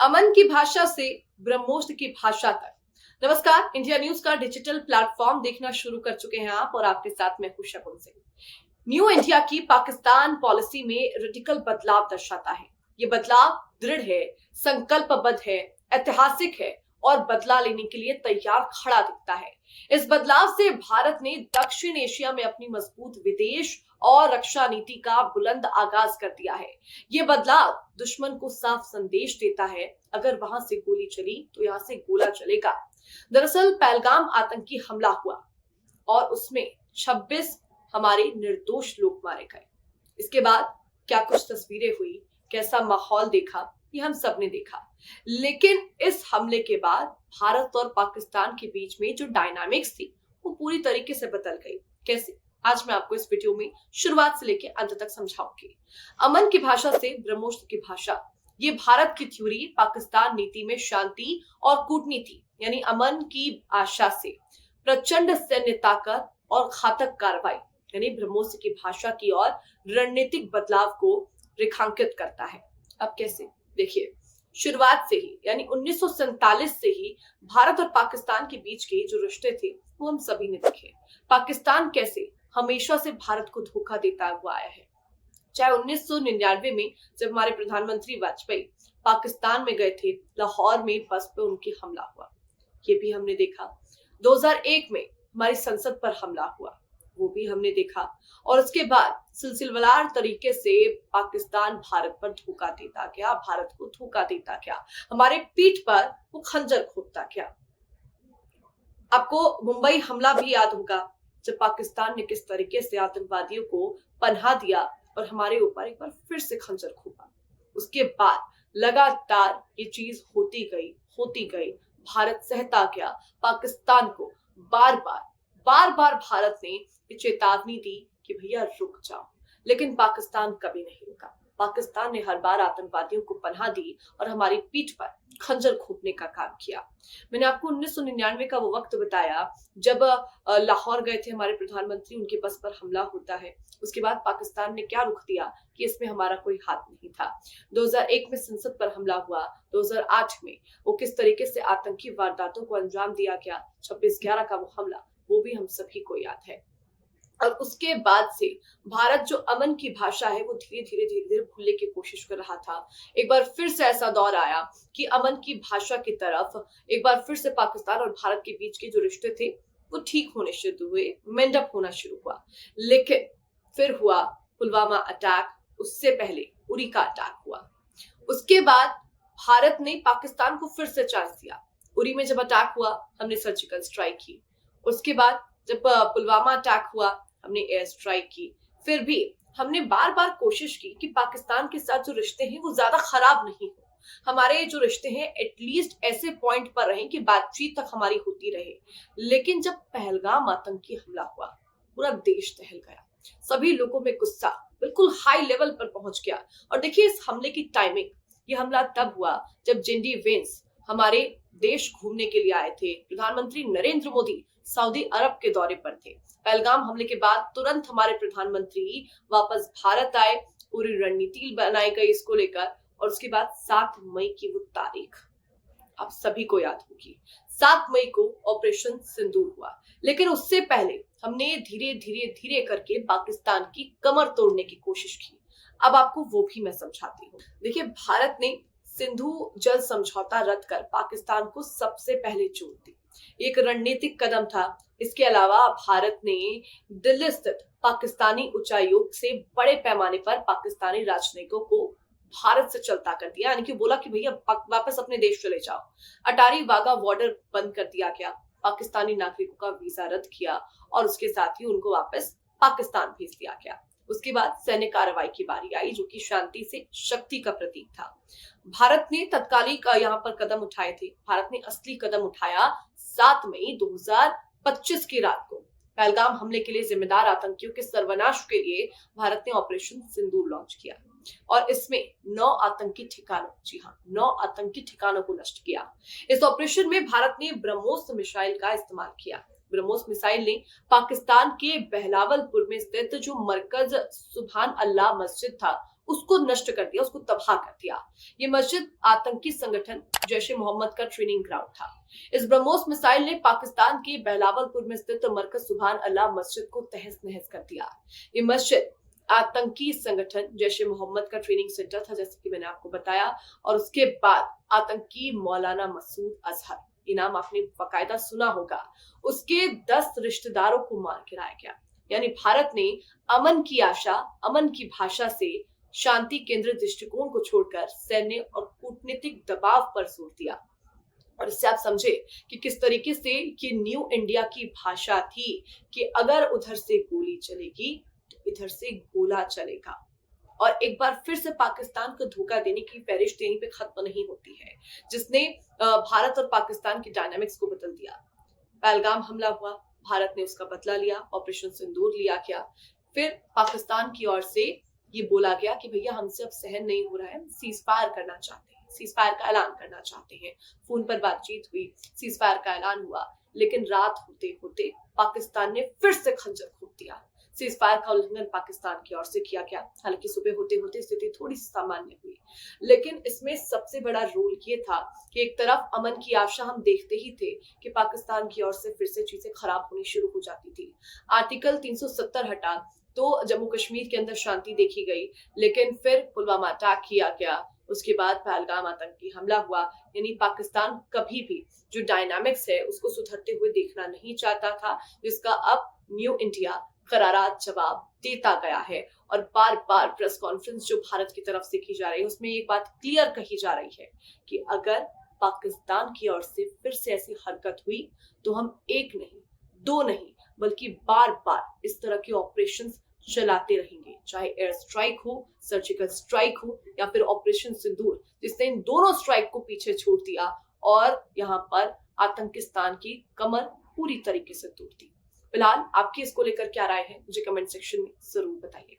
अमन की भाषा से ब्रह्मोस्त्र की भाषा तक। नमस्कार, इंडिया न्यूज का डिजिटल प्लेटफॉर्म देखना शुरू कर चुके हैं आप और आपके साथ मैं खुश शगुन सिंह। न्यू इंडिया की पाकिस्तान पॉलिसी में रेडिकल बदलाव दर्शाता है। ये बदलाव दृढ़ है, संकल्पबद्ध है, ऐतिहासिक है और बदला लेने के लिए तैयार खड़ा दिखता है। इस बदलाव से भारत ने दक्षिण एशिया में अपनी मजबूत विदेश और रक्षा नीति का बुलंद आगाज कर दिया है। ये बदलाव दुश्मन को साफ संदेश देता है, अगर वहां से गोली चली तो यहाँ से गोला चलेगा। दरअसल पहलगाम आतंकी हमला हुआ और उसमें 26 हमारे निर्दोष लोग मारे गए। इसके बाद क्या कुछ तस्वीरें हुई, कैसा माहौल देखा, ये हम सब ने देखा। लेकिन इस हमले के बाद भारत और पाकिस्तान के बीच में जो डायनामिक्स थी वो पूरी तरीके से बदल गई। कैसे? आज मैं आपको इस वीडियो में शुरुआत से लेकर अंत तक समझाऊंगी। अमन की भाषा से ब्रह्मोस्त्र की भाषा, ये भारत की थ्योरी पाकिस्तान नीति में शांति और कूटनीति यानी अमन की आशा से प्रचंड सैन्य ताकत और घातक कार्रवाई यानी ब्रह्मोस्त्र की भाषा की ओर रणनीतिक बदलाव को रेखांकित करता है। अब कैसे? देखिए, शुरुआत से ही यानी 1947 से ही भारत और पाकिस्तान के बीच के जो रिश्ते थे वो हम सभी ने देखे। पाकिस्तान कैसे हमेशा से भारत को धोखा देता हुआ आया है। चाहे 1999 में जब हमारे प्रधानमंत्री वाजपेयी पाकिस्तान में गए थे, लाहौर में बस पे उनकी हमला हुआ, ये भी हमने देखा। 2001 में हमारी संसद पर हमला हुआ, वो भी हमने देखा। और उसके बाद सिलसिलेवार तरीके से पाकिस्तान भारत पर धोखा देता गया, भारत को धोखा देता गया, हमारे पीठ पर वो खंजर घोंपता गया। आपको मुंबई हमला भी याद होगा, जब पाकिस्तान ने किस तरीके से आतंकवादियों को पनाह दिया और हमारे ऊपर एक बार फिर से खंजर घोंपा। उसके बाद लगातार ये चीज होती गई। भारत सहता गया। पाकिस्तान को बार बार भारत ने ये चेतावनी दी कि भैया रुक जाओ, लेकिन पाकिस्तान कभी नहीं रुका। पाकिस्तान ने हर बार आतंकवादियों को पनाह दी और हमारी पीठ पर खंजर घोंपने का काम किया। मैंने आपको 1999 का वो वक्त बताया जब लाहौर गए थे हमारे प्रधानमंत्री, उनके बस पर हमला होता है। उसके बाद पाकिस्तान ने क्या रुख दिया कि इसमें हमारा कोई हाथ नहीं था। 2001 में संसद पर हमला हुआ, 2008 में वो किस तरीके से आतंकी वारदातों को अंजाम दिया गया, 26/11 का वो हमला, वो भी हम सभी को याद है। और उसके बाद से भारत जो अमन की भाषा है वो धीरे धीरे भूलने की कोशिश कर रहा था। एक बार फिर से ऐसा दौर आया कि अमन की भाषा की तरफ एक बार फिर से पाकिस्तान और भारत के बीच के जो रिश्ते थे वो ठीक होने शुरू हुए, मेंडअप होना शुरू हुआ। लेकिन फिर हुआ पुलवामा अटैक, उससे पहले उरी का अटैक हुआ। उसके बाद भारत ने पाकिस्तान को फिर से चांस दिया। उरी में जब अटैक हुआ हमने सर्जिकल स्ट्राइक की। उसके बाद जब पुलवामा अटैक हुआ हमने एयर स्ट्राइक की। फिर भी हमने बार बार कोशिश की कि पाकिस्तान के साथ जो रिश्ते हैं वो ज्यादा खराब नहीं हो, हमारे जो रिश्ते हैं एटलीस्ट ऐसे पॉइंट पर रहें कि बातचीत तक हमारी होती रहे। लेकिन जब पहलगाम आतंकी हमला हुआ, पूरा देश दहल गया, सभी लोगों में गुस्सा बिल्कुल हाई लेवल पर पहुंच गया। और देखिए इस हमले की टाइमिंग, ये हमला तब हुआ जब जिंडी वेंस हमारे देश घूमने के लिए आए थे। प्रधानमंत्री नरेंद्र मोदी सऊदी अरब के दौरे पर थे। पहलगाम हमले के बाद तुरंत हमारे प्रधानमंत्री वापस भारत आए, पूरी रणनीति बनाई गई इसको लेकर। और उसके बाद 7 मई की वो तारीख आप सभी को याद होगी। 7 मई को ऑपरेशन सिंदूर हुआ। लेकिन उससे पहले हमने धीरे करके पाकिस्तान की कमर तोड़ने की कोशिश की। अब आपको वो भी मैं समझाती हूँ। देखिए, भारत ने सिंधु जल समझौता रद्द कर पाकिस्तान को सबसे पहले चोट दी। एक रणनीतिक कदम था। इसके अलावा भारत ने दिल्ली स्थित पाकिस्तानी उच्चायोग से बड़े पैमाने पर पाकिस्तानी राजनयिकों को भारत से चलता कर दिया, यानी कि बोला कि भैया वापस अपने देश चले जाओ। अटारी वाघा बॉर्डर बंद कर दिया गया, पाकिस्तानी नागरिकों का वीजा रद्द किया और उसके साथ ही उनको वापस पाकिस्तान भेज दिया गया। उसके बाद सैन्य कार्रवाई की बारी आई, जो कि शांति से शक्ति का प्रतीक था। भारत ने तत्कालिक यहाँ पर कदम उठाए थे। भारत ने असली कदम उठाया 7 मई 2025 की रात को। पहलगाम हमले के लिए जिम्मेदार आतंकियों के सर्वनाश के लिए भारत ने ऑपरेशन सिंदूर लॉन्च किया और इसमें 9 आतंकी ठिकानों, जी हाँ, 9 आतंकी ठिकानों को नष्ट किया। इस ऑपरेशन में भारत ने ब्रह्मोस मिसाइल का इस्तेमाल किया। ब्रह्मोस मिसाइल ने पाकिस्तान के बहलावलपुर में स्थित जो मरकज सुभान अल्लाह मस्जिद था उसको नष्ट कर दिया, उसको तबाह कर दिया। ये मस्जिद आतंकी संगठन जैश ए मोहम्मद का ट्रेनिंग ग्राउंड था। इस ब्रह्मोस मिसाइल ने पाकिस्तान के बहलावलपुर में स्थित मरकज सुभान अल्लाह मस्जिद को तहस नहस कर दिया। ये मस्जिद आतंकी संगठन जैश ए मोहम्मद का ट्रेनिंग सेंटर था, जैसे कि मैंने आपको बताया। और उसके बाद आतंकी मौलाना मसूद अजहर, ये नाम आपने बाकायदा सुना होगा, उसके 10 रिश्तेदारों को मार गिराया गया। यानी भारत ने अमन की आशा, अमन की भाषा से शांति केंद्रित दृष्टिकोण को छोड़कर सैन्य और कूटनीतिक दबाव पर जोर दिया। और इससे आप समझे कि किस तरीके से ये न्यू इंडिया की भाषा थी कि अगर उधर से गोली चलेगी तो इधर से गोला चलेगा। और एक बार फिर से पाकिस्तान को धोखा देने की पेरिश यहीं पे खत्म नहीं होती है, जिसने भारत और पाकिस्तान की डायनामिक्स को बदल दिया। पहलगाम हमला हुआ, भारत ने उसका बदला लिया, ऑपरेशन सिंदूर लिया गया। फिर पाकिस्तान की ओर से ये बोला गया कि भैया हमसे अब सहन नहीं हो रहा है, सीज फायर करना चाहते हैं, सीज फायर का ऐलान करना चाहते हैं। फोन पर बातचीत हुई, सीज फायर का ऐलान हुआ, लेकिन रात होते होते पाकिस्तान ने फिर से खंजर घोंप दिया। सीज फायर का उल्लंघन पाकिस्तान की ओर से किया गया। हालांकि सुबह होते होते स्थिति थोड़ी सी सामान्य हुई, लेकिन इसमें सबसे बड़ा रोल ये था कि एक तरफ अमन की आशा हम देखते ही थे कि पाकिस्तान की ओर से फिर से चीजें खराब होनी शुरू हो जाती थी। आर्टिकल 370 हटा तो जम्मू कश्मीर के अंदर शांति देखी गई, लेकिन फिर पुलवामा अटैक किया गया, उसके बाद पहलगाम आतंकी हमला हुआ। यानी पाकिस्तान कभी भी जो डायनामिक्स है उसको सुधरते हुए देखना नहीं चाहता था, जिसका अब न्यू इंडिया करारा जवाब देता गया है। और बार बार प्रेस कॉन्फ्रेंस जो भारत की तरफ से की जा रही है उसमें एक बात क्लियर कही जा रही है कि अगर पाकिस्तान की ओर से फिर से ऐसी हरकत हुई तो हम एक नहीं, दो नहीं, बल्कि बार बार इस तरह के ऑपरेशंस चलाते रहेंगे, चाहे एयर स्ट्राइक हो, सर्जिकल स्ट्राइक हो, या फिर ऑपरेशन सिंदूर, जिसने इन दोनों स्ट्राइक को पीछे छोड़ दिया और यहाँ पर आतंकिस्तान की कमर पूरी तरीके से तोड़ दी। फिलहाल आपकी इसको लेकर क्या राय है, मुझे कमेंट सेक्शन में जरूर बताइएगा।